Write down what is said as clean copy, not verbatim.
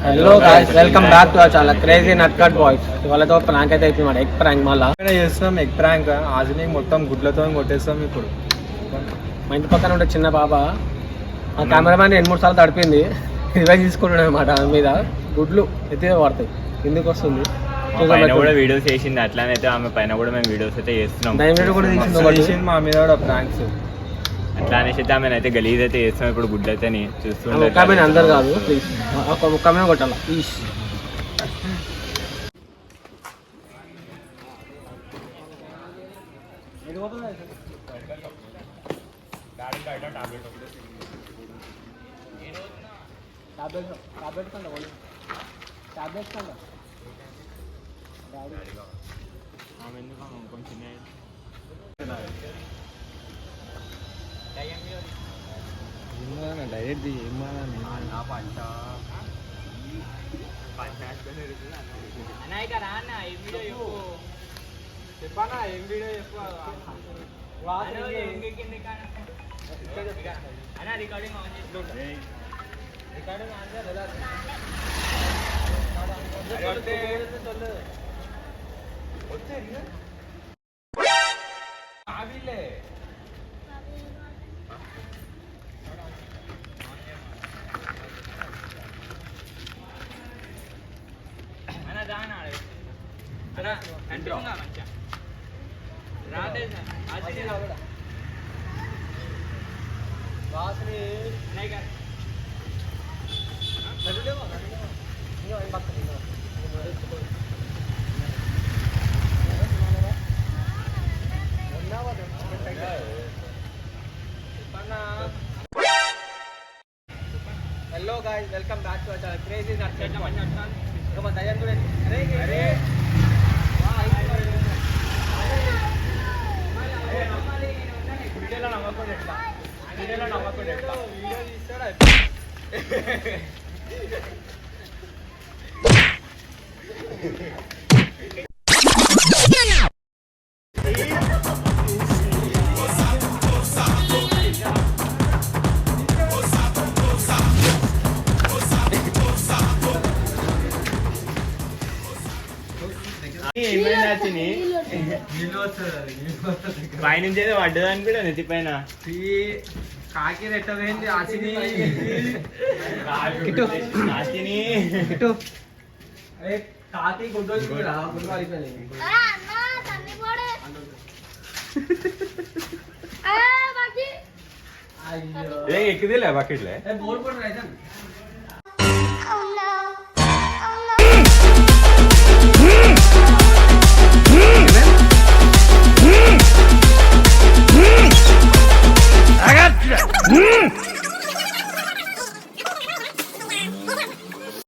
Hello guys, welcome back to our channel crazy Natkhat boys. ఇవాళతో prank అయితే అయిపోయింది, egg prank. మళ్ళీ చేస్తున్నాం ఎగ్ ప్రాంక్. ఆజుని మొత్తం గుడ్లతో కొట్టేస్తాం. ఇప్పుడు మా ఇంటి పక్కన ఉంటే చిన్న పాప ఆ కెమెరామ్యాన్ 2-3 సార్లు తడిపింది. రివైజ్ తీసుకుంటాడు అనమాట. మీద గుడ్లు ఎత్తే పడతాయి, కిందికి వస్తుంది. పైన కూడా వీడియోస్ చేసింది, అట్లానే అయితే ఆమె పైన కూడా మేము వీడియోస్ అయితే చేస్తున్నాం. వీడియో కూడా తీసింది మా మీద కూడా ప్రాంక్స్. అట్లా అనేసి అయితే ఆమె అయితే గలీజ్ అయితే చేస్తున్నాం. ఇప్పుడు గుడ్లు అయితే చూస్తుండే. ఒక్క అందరు కాదు, ప్లీజ్ ఒక్క మీద కొట్టాల ప్లీజ్. డైరెక్ట్ చెప్పానా ఏం వీడియో చెప్పు. Hello guys, welcome back to our channel crazy Natkhat boys. ఇంకా దయ్యం కూడా అరే వీడియోలో నమ్మకుండా ఎట్లా, వీడియోలో నమ్మకుండా ఎట్లా, వీడియో తీస్తాడా పైనుంచి ఏదో పడ్డదాని కూడా నెత్తి పైన కాకి రెట్టవేంది ఆచిని కాకి గుడ్డు ఎక్కుదిలే బకెట్లే. బోర్డు కూడా రైతు I got you.